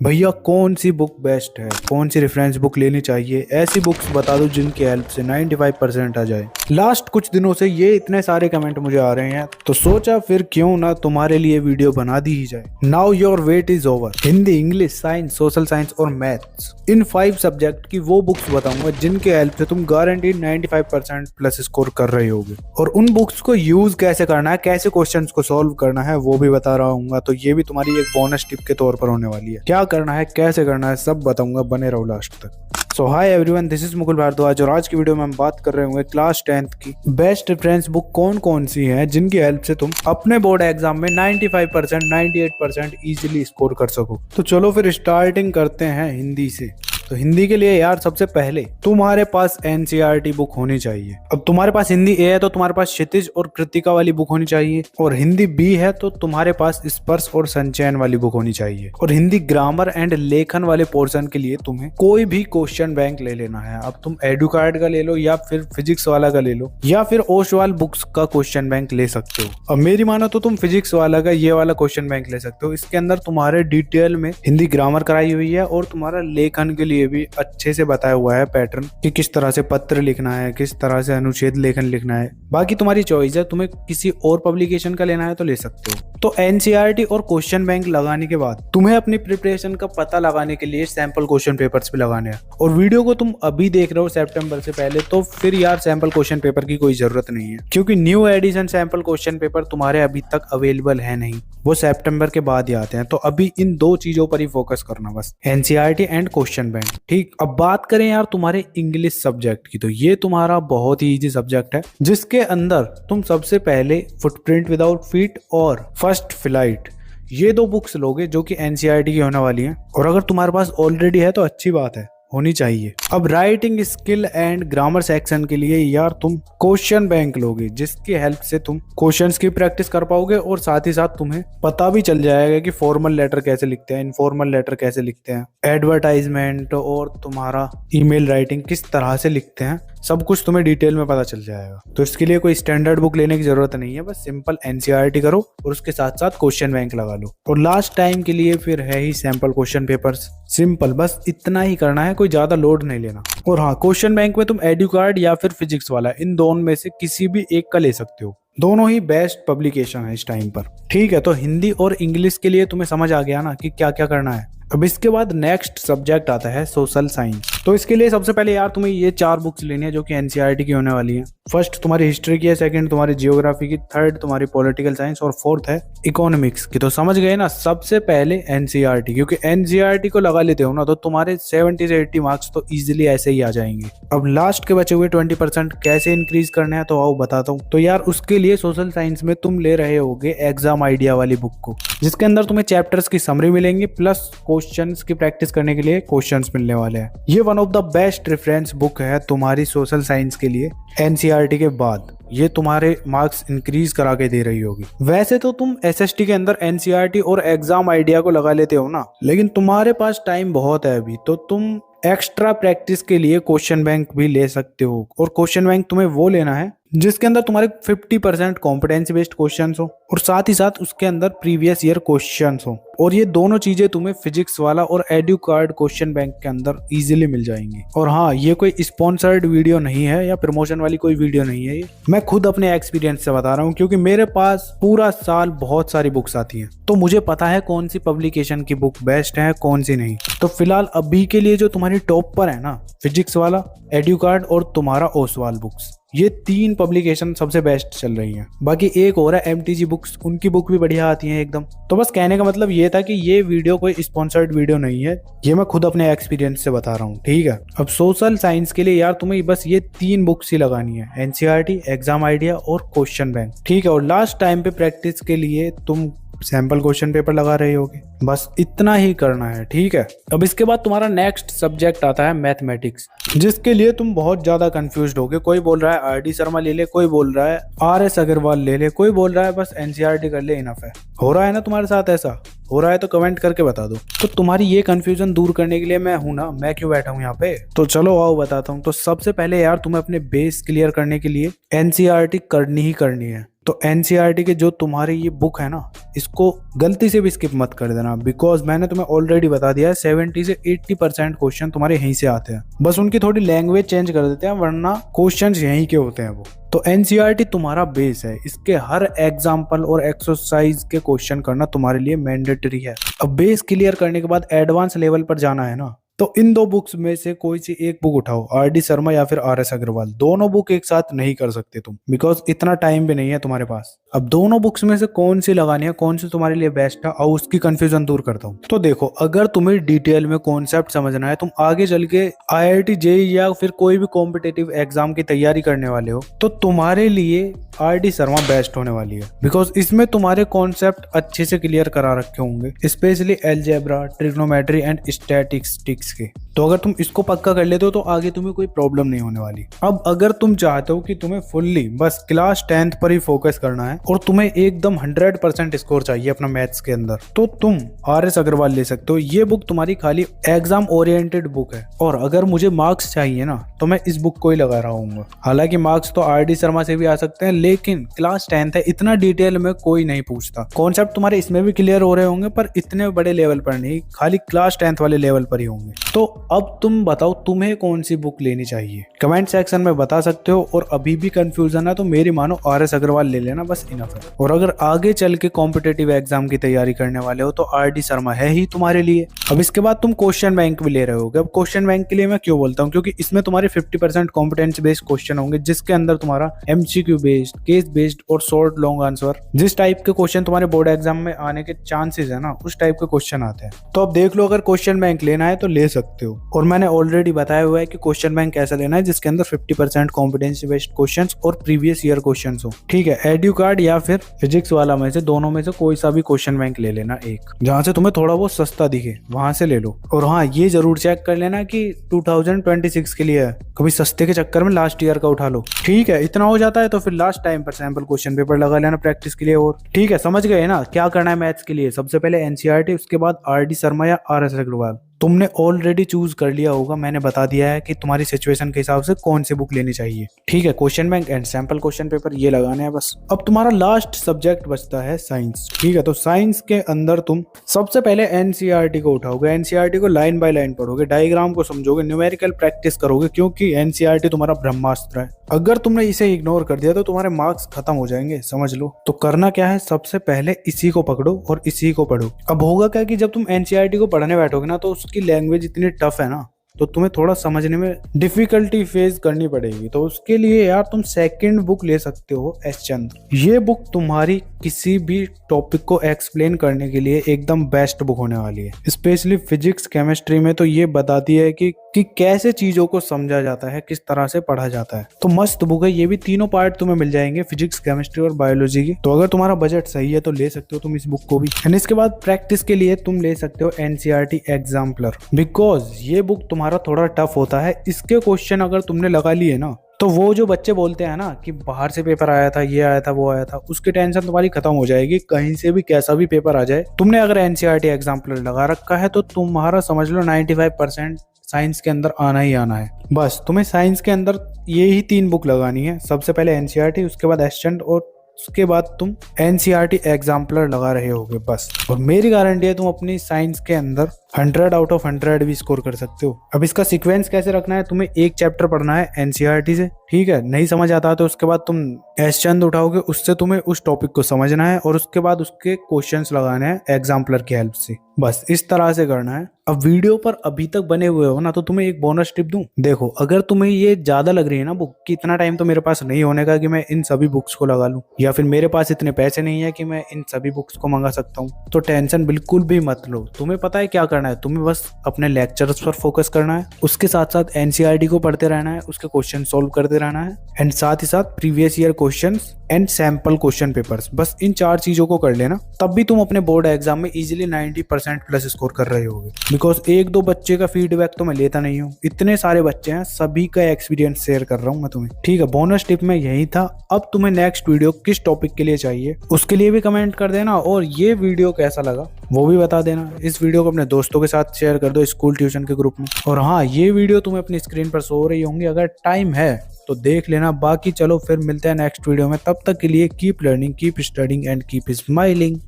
भैया कौन सी book best है, कौन सी रेफरेंस बुक लेनी चाहिए, ऐसी बुक्स बता दो जिनकी हेल्प से 95% आ जाए। लास्ट कुछ दिनों से ये इतने सारे कमेंट मुझे आ रहे हैं, तो सोचा फिर क्यों ना तुम्हारे लिए वीडियो बना दी ही जाए। Now your weight is over. Hindi, English, science, social science और मैथ्स, इन 5 सब्जेक्ट की वो बुक्स बताऊंगा जिनके हेल्प से तुम गारंटीड 95% प्लस स्कोर कर रहे होगे। और उन बुक्स को यूज कैसे करना है, कैसे क्वेश्चंस को सॉल्व करना है, वो भी बता रहा हूँ। तो ये भी तुम्हारी एक बोनस टिप के तौर पर होने वाली है। क्या करना है, कैसे करना है, सब बताऊंगा, बने रहो लास्ट तक। So hi everyone, this is Mukul Bhardwaj और आज की वीडियो में हम बात कर रहे होंगे क्लास 10th की बेस्ट रेफरेंस बुक कौन कौन सी है जिनकी हेल्प से तुम अपने बोर्ड एग्जाम में 95% 98% इजीली स्कोर कर सको। तो चलो फिर स्टार्टिंग करते हैं हिंदी से। तो हिंदी के लिए यार सबसे पहले तुम्हारे पास एनसीईआरटी बुक होनी चाहिए। अब तुम्हारे पास हिंदी ए है तो तुम्हारे पास क्षितिज और कृतिका वाली बुक होनी चाहिए, और हिंदी बी है तो तुम्हारे पास स्पर्श और संचयन वाली बुक होनी चाहिए। और हिंदी ग्रामर एंड लेखन वाले पोर्शन के लिए तुम्हें कोई भी क्वेश्चन बैंक ले लेना है। अब तुम एडुकार्ड का ले लो या फिर फिजिक्स वाला का ले लो या फिर ओसवाल बुक्स का क्वेश्चन बैंक ले सकते हो। अब मेरी मानो तो तुम फिजिक्स वाला का ये वाला क्वेश्चन बैंक ले सकते हो। इसके अंदर तुम्हारे डिटेल में हिंदी ग्रामर कराई हुई है और तुम्हारा लेखन के लिए भी अच्छे से बताया हुआ है पैटर्न कि किस तरह से पत्र लिखना है, किस तरह से अनुच्छेद लेखन लिखना है। बाकी तुम्हारी चॉइस है, तुम्हें किसी और पब्लिकेशन का लेना है तो ले सकते हो। तो एनसीईआरटी और क्वेश्चन बैंक लगाने के बाद तुम्हें अपनी प्रिपरेशन का पता लगाने के लिए सैंपल क्वेश्चन पेपर्स भी लगाने हैं। और वीडियो को तुम अभी देख रहे हो सितंबर से पहले, तो फिर यार सैंपल क्वेश्चन पेपर की कोई जरूरत नहीं है, क्योंकि new edition sample question paper तुम्हारे अभी तक अवेलेबल है नहीं, वो सितंबर के बाद ही आते हैं। तो अभी इन 2 चीजों पर ही फोकस करना, बस एनसीईआरटी एंड क्वेश्चन बैंक। ठीक, अब बात करें यार तुम्हारे इंग्लिश सब्जेक्ट की, तो ये तुम्हारा बहुत ही इजी सब्जेक्ट है जिसके अंदर तुम सबसे पहले फुटप्रिंट विदाउट फीट और फर्स्ट फ्लाइट, ये 2 बुक्स लोगे जो कि एनसीईआरटी की होने वाली हैं। और अगर तुम्हारे पास ऑलरेडी है तो अच्छी बात है, होनी चाहिए। अब writing skill and grammar section के लिए यार तुम क्वेश्चन बैंक लोगे जिसकी हेल्प से तुम क्वेश्चंस की प्रैक्टिस कर पाओगे और साथ ही साथ तुम्हें पता भी चल जाएगा कि फॉर्मल लेटर कैसे लिखते हैं, इनफॉर्मल लेटर कैसे लिखते हैं, एडवर्टाइजमेंट और तुम्हारा ईमेल राइटिंग किस तरह से लिखते हैं, सब कुछ तुम्हें डिटेल में पता चल जाएगा। तो इसके लिए कोई स्टैंडर्ड बुक लेने की जरूरत नहीं है, बस सिंपल एनसीईआरटी करो और उसके साथ साथ क्वेश्चन बैंक लगा लो। और लास्ट टाइम के लिए फिर है ही सैंपल क्वेश्चन पेपर्स, सिंपल बस इतना ही करना है, कोई ज्यादा लोड नहीं लेना। और हाँ, क्वेश्चन बैंक में तुम एडुकार्ड या फिर फिजिक्स वाला, इन दोनों में से किसी भी एक का ले सकते हो। दोनों ही बेस्ट पब्लिकेशन है इस टाइम पर। ठीक है, तो हिंदी और इंग्लिश के लिए तुम्हें समझ आ गया ना कि क्या क्या करना है। अब इसके बाद नेक्स्ट सब्जेक्ट आता है सोशल साइंस। तो इसके लिए सबसे पहले यार तुम्हें ये 4 बुक्स लेनी है जो कि एनसीईआरटी की होने वाली है। फर्स्ट तुम्हारी हिस्ट्री की है, सेकंड तुम्हारी जियोग्राफी की, थर्ड तुम्हारी पॉलिटिकल साइंस और फोर्थ है इकोनॉमिक्स की। तो समझ गए ना, सबसे पहले एनसीईआरटी, क्योंकि एनसीईआरटी को लगा लेते हो ना तो तुम्हारे 70 से 80 मार्क्स तो इजीली ऐसे ही आ जाएंगे। अब लास्ट के बचे हुए 20% कैसे इंक्रीज करने हैं तो आओ बताता हूँ। तो यार उसके लिए सोशल साइंस में तुम ले रहे होगे एग्जाम आइडिया वाली बुक को, जिसके अंदर तुम्हें चैप्टर्स की समरी मिलेंगी प्लस क्वेश्चंस की प्रैक्टिस करने के लिए क्वेश्चंस मिलने वाले हैं। ये one of the best reference book है तुम्हारी सोशल साइंस के लिए एनसीईआरटी के बाद। ये तुम्हारे मार्क्स इंक्रीज करा के दे रही होगी। वैसे तो तुम एसएसटी के अंदर एनसीईआरटी और एग्जाम आइडिया को लगा लेते हो ना, लेकिन तुम्हारे पास टाइम बहुत है अभी, तो तुम एक्स्ट्रा प्रैक्टिस के लिए क्वेश्चन बैंक भी ले सकते हो। और क्वेश्चन बैंक तुम्हें वो लेना है जिसके अंदर तुम्हारे 50% कॉम्पिटेंसी बेस्ड क्वेश्चंस हो और साथ ही साथ उसके अंदर प्रीवियस ईयर क्वेश्चंस हो। और ये दोनों चीजें तुम्हें फिजिक्स वाला और एडुकार्ड क्वेश्चन बैंक के अंदर इजीली मिल जाएंगी। और हाँ, ये कोई स्पॉन्सर्ड वीडियो नहीं है या प्रमोशन वाली कोई वीडियो नहीं है, ये मैं खुद अपने एक्सपीरियंस से बता रहा हूँ, क्योंकि मेरे पास पूरा साल बहुत सारी बुक्स आती हैं, तो मुझे पता है कौन सी पब्लिकेशन की बुक बेस्ट है कौन सी नहीं। तो फिलहाल अभी के लिए जो तुम्हारी टॉप पर है ना, फिजिक्स वाला, एडुकार्ड और तुम्हारा ओसवाल बुक्स, ये 3 पब्लिकेशन सबसे बेस्ट चल रही हैं। बाकी एक और है एमटीजी बुक्स, उनकी बुक भी बढ़िया आती हैं एकदम। तो बस कहने का मतलब ये था कि ये वीडियो कोई स्पॉन्सर्ड वीडियो नहीं है, ये मैं खुद अपने एक्सपीरियंस से बता रहा हूँ। ठीक है, अब सोशल साइंस के लिए यार तुम्हें बस ये 3 बुक्स ही लगानी है, एनसीईआरटी, एग्जाम आइडिया और क्वेश्चन बैंक। ठीक है, और लास्ट टाइम पे प्रैक्टिस के लिए तुम सैंपल क्वेश्चन पेपर लगा रहे होगे, बस इतना ही करना है। ठीक है, अब इसके बाद तुम्हारा नेक्स्ट सब्जेक्ट आता है मैथमेटिक्स, जिसके लिए तुम बहुत ज्यादा कंफ्यूज्ड होगे। कोई बोल रहा है आरडी शर्मा ले ले, कोई बोल रहा है आरएस अग्रवाल ले ले, कोई बोल रहा है बस एनसीईआरटी कर ले, इनफ है। हो रहा है ना तुम्हारे साथ ऐसा? हो रहा है तो कमेंट करके बता दो। तो तुम्हारी ये कंफ्यूजन दूर करने के लिए मैं हूं ना, मैं क्यों बैठा हूं यहाँ पे। तो चलो आओ बताता हूँ। तो सबसे पहले यार तुम्हें अपने बेस क्लियर करने के लिए एनसीईआरटी करनी ही करनी है। तो एनसीईआरटी के जो तुम्हारी ये बुक है ना, इसको गलती से भी स्किप मत कर देना, बिकॉज मैंने तुम्हें ऑलरेडी बता दिया है 70 से 80% क्वेश्चन तुम्हारे यहीं से आते हैं, बस उनकी थोड़ी लैंग्वेज चेंज कर देते हैं, वरना क्वेश्चन यहीं के होते हैं वो। तो एनसीईआरटी तुम्हारा बेस है, इसके हर एग्जाम्पल और एक्सरसाइज के क्वेश्चन करना तुम्हारे लिए मैंडेटरी है। अब बेस क्लियर करने के बाद एडवांस लेवल पर जाना है ना, तो इन दो बुक्स में से कोई सी एक बुक उठाओ, आर.डी. शर्मा या फिर आर.एस. अग्रवाल। दोनों बुक एक साथ नहीं कर सकते तुम, बिकॉज इतना टाइम भी नहीं है तुम्हारे पास। अब दोनों बुक्स में से कौन सी लगानी है, कौन सी तुम्हारे लिए बेस्ट है, और उसकी कंफ्यूजन दूर करता हूँ। तो देखो, अगर तुम्हें डिटेल में कॉन्सेप्ट समझना है, तुम आगे चल के IIT जेईई या फिर कोई भी कॉम्पिटेटिव एग्जाम की तैयारी करने वाले हो, तो तुम्हारे लिए आर.डी. शर्मा बेस्ट होने वाली है, बिकॉज इसमें तुम्हारे कॉन्सेप्ट अच्छे से क्लियर करा रखे होंगे, specially algebra, trigonometry and statistics के। तो अगर तुम इसको पक्का कर लेते हो तो आगे तुम्हें कोई प्रॉब्लम नहीं होने वाली। अब अगर तुम चाहते हो कि तुम्हें फुल्ली बस क्लास 10th पर ही फोकस करना है और तुम्हें एकदम 100% स्कोर चाहिए अपना मैथ्स के अंदर, तो तुम आर.एस. अग्रवाल ले सकते हो। ये बुक तुम्हारी खाली एग्जाम ओरिएंटेड बुक है, और अगर मुझे मार्क्स चाहिए ना तो मैं इस बुक को ही लगा रहा हूँ। हालांकि मार्क्स तो आर.डी. शर्मा से भी आ सकते हैं, लेकिन क्लास 10th है, इतना डिटेल में कोई नहीं पूछता। कॉन्सेप्ट तुम्हारे इसमें भी क्लियर हो रहे होंगे, पर इतने बड़े लेवल पर नहीं, खाली क्लास 10th वाले लेवल पर ही होंगे। तो अब तुम बताओ तुम्हें कौन सी बुक लेनी चाहिए, कमेंट सेक्शन में बता सकते हो। और अभी भी कंफ्यूजन है तो मेरी मानो आर.एस. अग्रवाल ले लेना, बस इनफ है। और अगर आगे चल के कॉम्पिटेटिव एग्जाम की तैयारी करने वाले हो तो आर.डी. शर्मा है ही तुम्हारे लिए। अब इसके बाद तुम क्वेश्चन बैंक भी ले रहे होगे। अब क्वेश्चन बैंक के लिए मैं क्यों बोलता हूँ, क्योंकि इसमें तुम्हारे 50% कॉम्पिटेंस बेस्ड क्वेश्चन होंगे, जिसके अंदर तुम्हारा एमसीक्यू बेस्ड, केस बेस्ड और शॉर्ट लॉन्ग आंसर, जिस टाइप के क्वेश्चन तुम्हारे बोर्ड एग्जाम में आने के चांसेस है ना, उस टाइप के क्वेश्चन आते हैं। तो अब देख लो, अगर क्वेश्चन बैंक लेना है तो ले सकते हो। और मैंने ऑलरेडी बताया हुआ है कि क्वेश्चन बैंक कैसा लेना है, जिसके अंदर 50% कॉम्पिटेंसी बेस्ड क्वेश्चंस और प्रीवियस ईयर क्वेश्चंस हो। ठीक है, एड्यू कार्ड या फिर फिजिक्स वाला में से, दोनों में से कोई सा भी क्वेश्चन बैंक ले लेना, एक जहां से तुम्हें थोड़ा बहुत सस्ता दिखे वहां से ले लो। और हाँ, ये जरूर चेक कर लेना कि 2026 के लिए है, कभी सस्ते के चक्कर में लास्ट ईयर का उठा लो। ठीक है, इतना हो जाता है तो फिर लास्ट टाइम पर सैंपल क्वेश्चन पेपर लगा लेना प्रैक्टिस के लिए। और ठीक है, समझ गए ना क्या करना है मैथ्स के लिए। सबसे पहले एनसीईआरटी, उसके बाद आर.डी. शर्मा या आर.एस. अग्रवाल। तुमने ऑलरेडी चूज कर लिया होगा, मैंने बता दिया है कि तुम्हारी सिचुएशन के हिसाब से कौन सी बुक लेनी चाहिए। ठीक है, question bank and sample question paper ये लगाने हैं बस। अब तुम्हारा लास्ट सब्जेक्ट बचता है साइंस। ठीक है, तो साइंस के अंदर तुम सबसे पहले एनसीईआरटी को उठाओगे, एनसीईआरटी को लाइन बाय लाइन पढ़ोगे, डायग्राम को समझोगे, न्यूमेरिकल प्रैक्टिस करोगे, क्योंकि एनसीईआरटी तुम्हारा ब्रह्मास्त्र है। अगर तुमने इसे इग्नोर कर दिया तो तुम्हारे मार्क्स खत्म हो जाएंगे, समझ लो। तो करना क्या है, सबसे पहले इसी को पकड़ो और इसी को पढ़ो। अब होगा क्या कि जब तुम एनसीईआरटी को पढ़ने बैठोगे ना, तो उसकी लैंग्वेज इतनी टफ है ना, तो तुम्हें थोड़ा समझने में डिफिकल्टी फेस करनी पड़ेगी। तो उसके लिए यार तुम सेकंड बुक ले सकते हो, एस चंद्र। ये बुक तुम्हारी किसी भी टॉपिक को एक्सप्लेन करने के लिए एकदम बेस्ट बुक होने वाली है। स्पेशली फिजिक्स केमिस्ट्री में तो ये बताती है कि कैसे चीजों को समझा जाता है, किस तरह से पढ़ा जाता है। तो मस्त बुक है ये भी, तीनों पार्ट तुम्हें मिल जाएंगे, फिजिक्स, केमिस्ट्री और बायोलॉजी की। तो अगर तुम्हारा बजट सही है तो ले सकते हो तुम इस बुक को भी। एंड इसके बाद प्रैक्टिस के लिए तुम ले सकते हो एनसीईआरटी एग्जाम्पलर, बिकॉज ये बुक तुम्हारा थोड़ा टफ होता है। इसके क्वेश्चन अगर तुमने लगा लिए ना, तो वो जो बच्चे बोलते हैं ना कि बाहर से पेपर आया था, ये आया था, वो आया था, उसकी टेंशन तुम्हारी खत्म हो जाएगी। कहीं से भी कैसा भी पेपर आ जाए, तुमने अगर एनसीईआरटी एग्जाम्पलर लगा रखा है तो तुम्हारा समझ लो 95% साइंस के अंदर आना ही आना है। बस तुम्हें साइंस के अंदर ये ही 3 बुक लगानी है, सबसे पहले एनसीईआरटी, उसके बाद एस्चेंट, और उसके बाद तुम एनसीईआरटी एग्जाम्पलर लगा रहे होगे बस। और मेरी गारंटी है तुम अपनी साइंस के अंदर 100 आउट ऑफ 100 भी स्कोर कर सकते हो। अब इसका सीक्वेंस कैसे रखना है, तुम्हें एक चैप्टर पढ़ना है एनसीईआरटी से, ठीक है, नहीं समझ आता तो उसके बाद तुम एस्चेंट उठाओगे, उससे तुम्हें उस टॉपिक को समझना है और उसके बाद उसके क्वेश्चंस लगाने हैं एग्जाम्पलर की हेल्प से। बस इस तरह से करना है। अब वीडियो पर अभी तक बने हुए हो ना, तो तुम्हें एक बोनस टिप दूं। देखो, अगर तुम्हें ये ज्यादा लग रही है ना बुक कि इतना टाइम तो मेरे पास नहीं होने का कि मैं इन सभी बुक्स को लगा लूं, या फिर मेरे पास इतने पैसे नहीं है कि मैं इन सभी बुक्स को मंगा सकता हूं, तो टेंशन बिल्कुल भी मत लो। तुम्हें पता है क्या करना है, तुम्हें बस अपने लेक्चर्स पर फोकस करना है, उसके साथ साथ एनसीईआरटी को पढ़ते रहना है, उसके क्वेश्चन सोल्व करते रहना है, एंड साथ ही साथ previous year questions and sample question papers. बस इन 4 चीजों को कर लेना, तब भी तुम अपने बोर्ड एग्जाम में इजीली 90% प्लस स्कोर कर रहे होगे। बिकॉज 1-2 बच्चे का फीडबैक तो मैं लेता नहीं हूँ, इतने सारे बच्चे हैं, सभी का एक्सपीरियंस शेयर कर रहा हूँ मैं तुम्हें। ठीक है, बोनस टिप में यही था। अब तुम्हें नेक्स्ट वीडियो किस टॉपिक के लिए चाहिए उसके लिए भी कमेंट कर देना, और ये वीडियो कैसा लगा वो भी बता देना। इस वीडियो को अपने दोस्तों के साथ शेयर कर दो स्कूल ट्यूशन के ग्रुप में। और हाँ, ये वीडियो तुम्हें अपनी स्क्रीन पर शो हो रही होंगी, अगर टाइम है तो देख लेना। बाकी चलो फिर मिलते हैं नेक्स्ट वीडियो में, तब तक के लिए keep learning, keep studying and keep smiling.